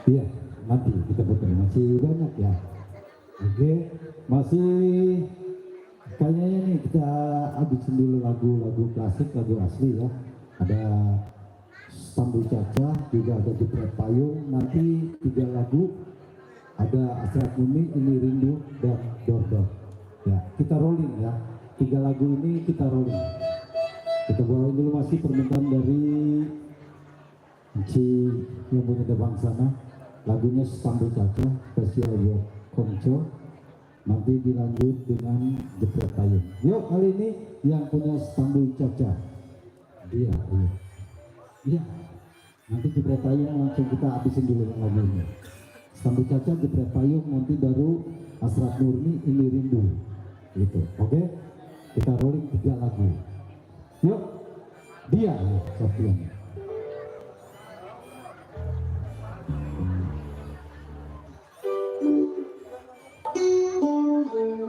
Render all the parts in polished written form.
Iya, nanti kita putar, masih banyak ya. Oke, masih kayaknya nih kita habisin dulu lagu-lagu klasik, lagu asli ya. Ada Sambil Caca, juga ada Jepret Payung, nanti 3 lagu, ada Asrat Bumi, Ini Rindu, dan Dor. Ya, kita rolling ya. 3 lagu ini kita rolling. Kita bawain dulu masih permintaan dari Ci yang punya Debang sana. Lagunya Sambil Caca, spesial buat Kongco. Nanti dilanjut dengan Jepret Payung. Yuk, kali ini yang punya Sambil Caca. Iya. Iya. Nanti Jepret Payung langsung kita habisin dulu lagu ini. Sambil Caca, Jepret Payung, nanti baru Asrat Murni, Ini Rindu. Gitu. Oke? Kita rolling 3 lagu. Yuk. Dia ya, Sofian.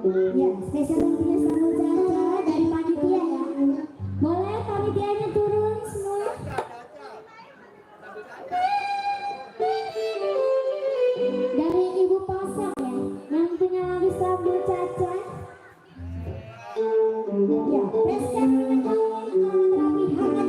Ya, spesial tentunya Sambil Caca dari panitia ya. Boleh panitianya turun semua. Dari Ibu Pasang ya, yang punya lagu Sambil Caca. Ya, preskan rapi hangat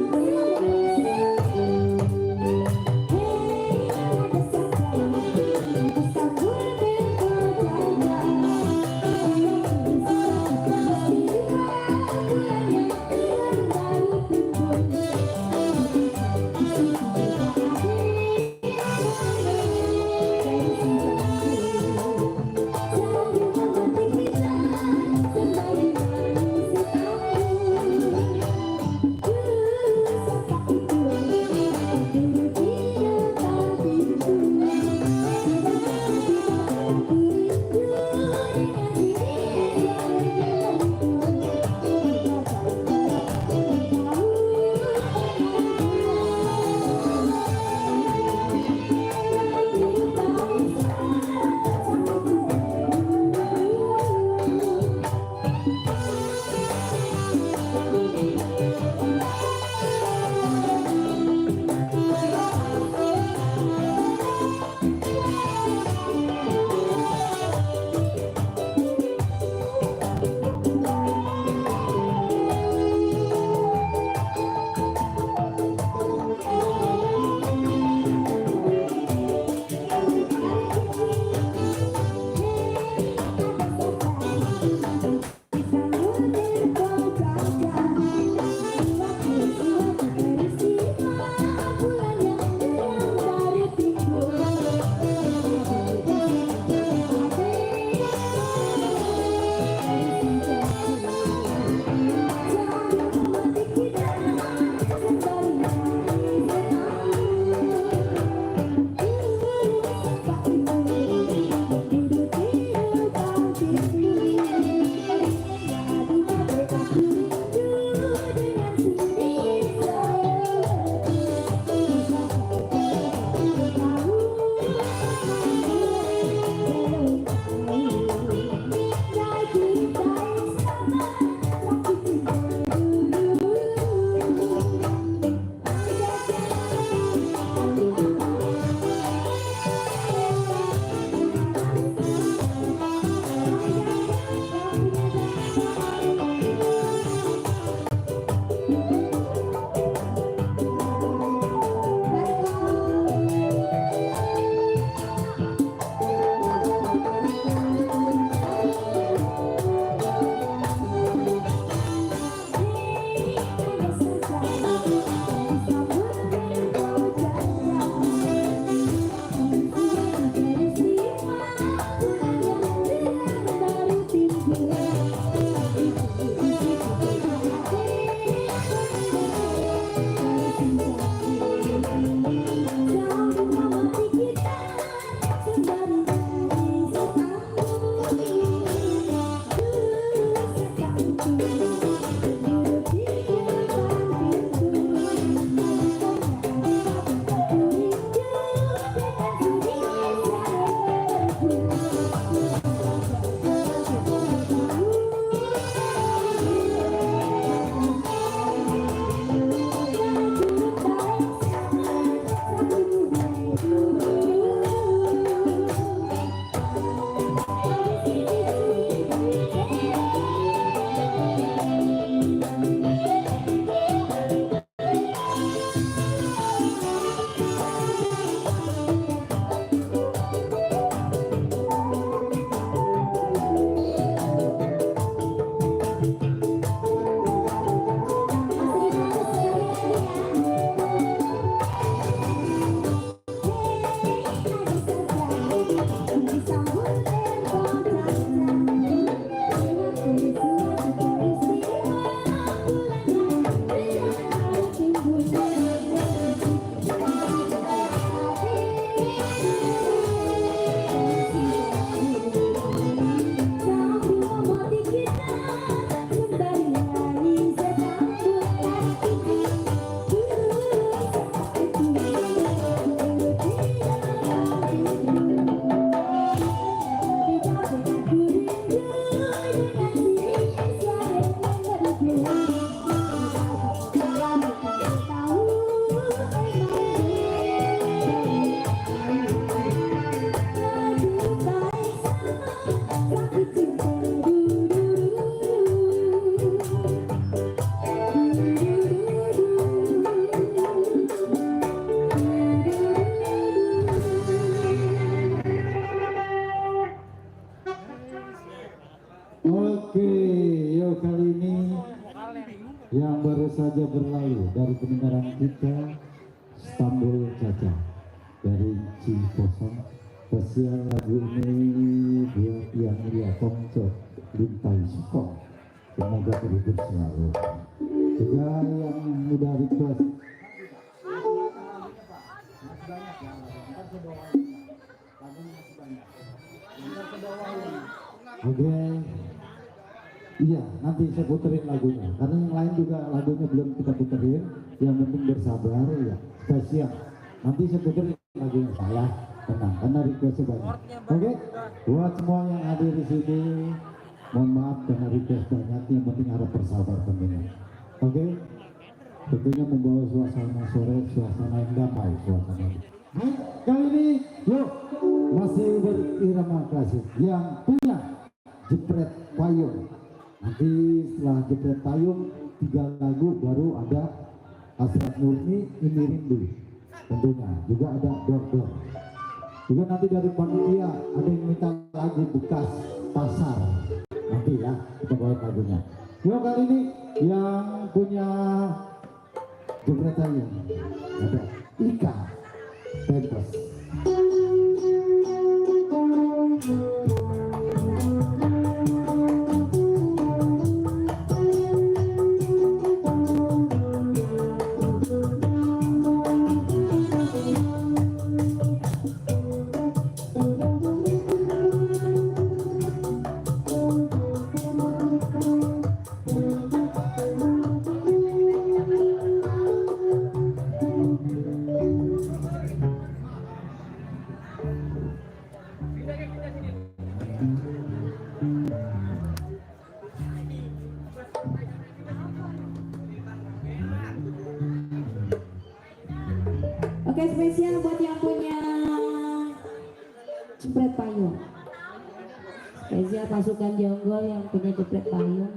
saja berlalu dari pendengaran kita. Stambul Caca dari Ciposong. Spesial lagu ini buat yang mulia Kongco Lintai Sukong. Semoga terhibur selalu. Juga yang mudah request. Oke. Iya, nanti saya puterin lagunya. Karena yang lain juga lagunya belum kita puterin. Yang penting bersabar ya. Spesial. Nanti saya puterin lagunya saya. Tenang, karena requestnya banyak. Oke, buat semua yang hadir di sini, mohon maaf karena request banyak. Yang penting harap bersabar tentunya. Oke, tentunya membawa suasana sore, suasana yang damai, suasana. Baik, kali ini, yuk masih berirama klasik yang punya Jepret Payung. Nanti setelah Jepret Payung 3 lagu baru ada Hasrat Murni, Ini Rindu. Tentunya juga ada Dor-Dor. Juga nanti dari panitia ada yang minta lagu bekas pasar. Nanti ya kita bawa lagunya. Yuk kali ini yang punya Jepret Payung ada Ika Pempes. Oke, spesial buat yang punya Jepret Payung. Spesial pasukan Jonggol yang punya Jepret Payung.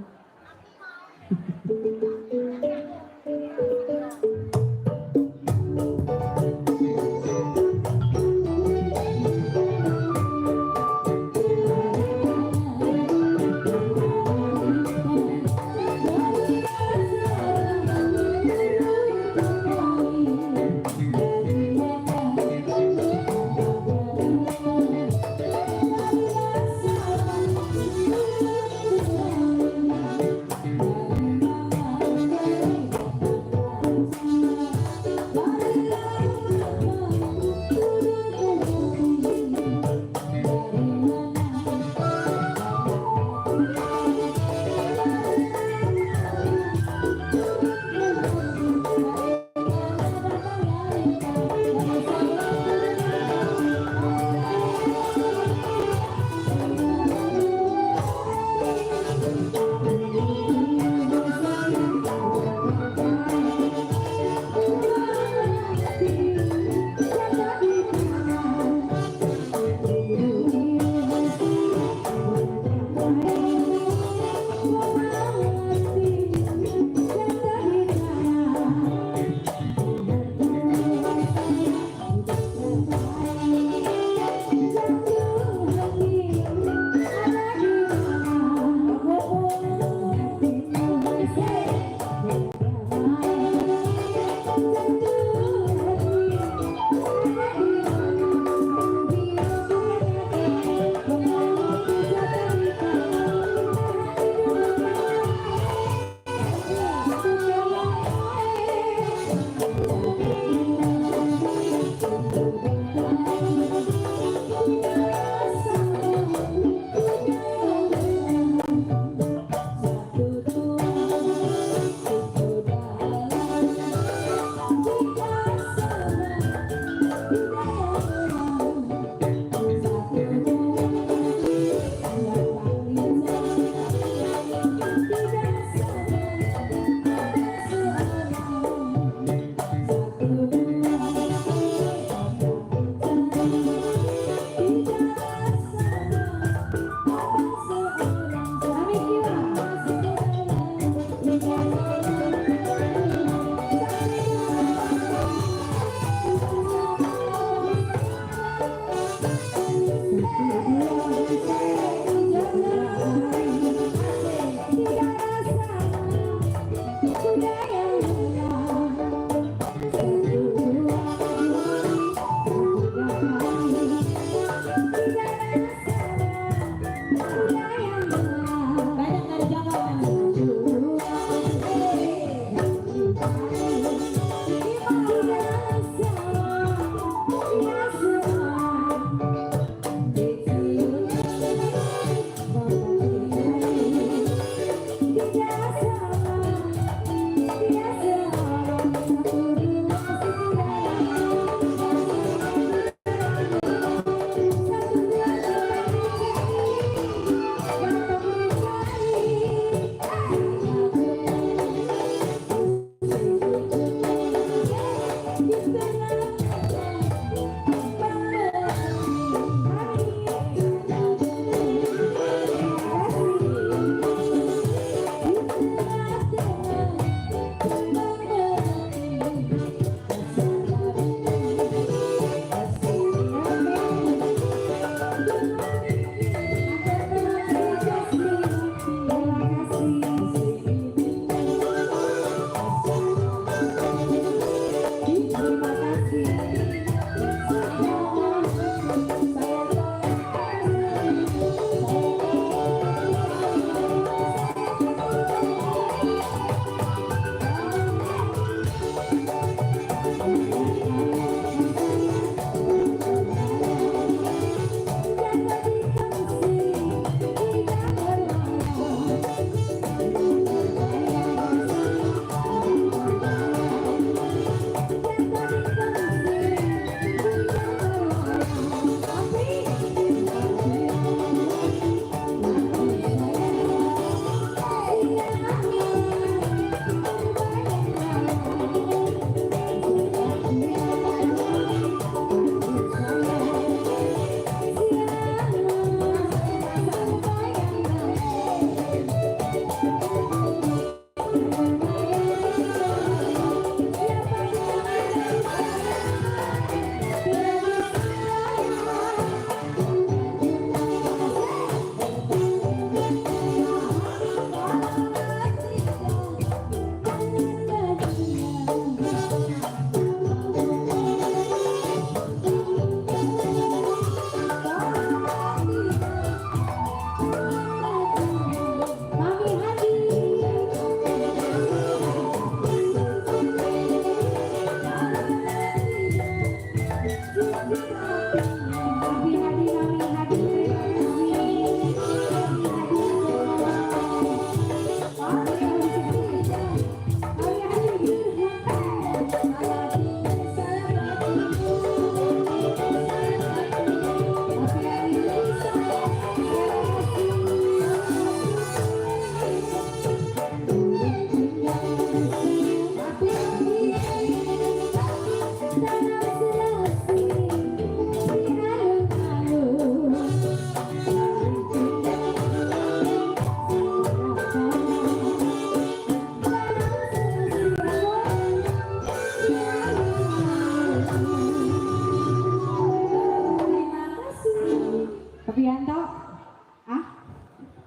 Kepianto,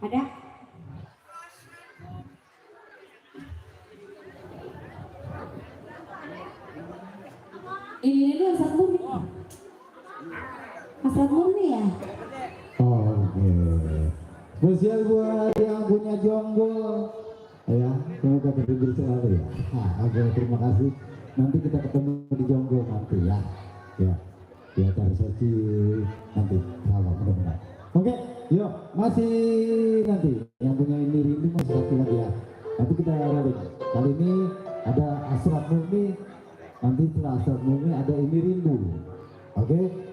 ada? Ini dulu Asad Murni. Asad Murni ya? Oke. Spesial buat yang punya jonggol. Ya, semoga terhibur selalu ya. Oke, terima kasih. Nanti kita ketemu di jonggol nanti ya. Ya, di acara sesi nanti. Kalau mudah-mudahan. Oke, yuk masih nanti yang punya ini rindu masih satu lagi ya. Nanti kita rolling. Kali ini ada Asad Murni. Nanti setelah Asad Murni ada ini rindu. Oke.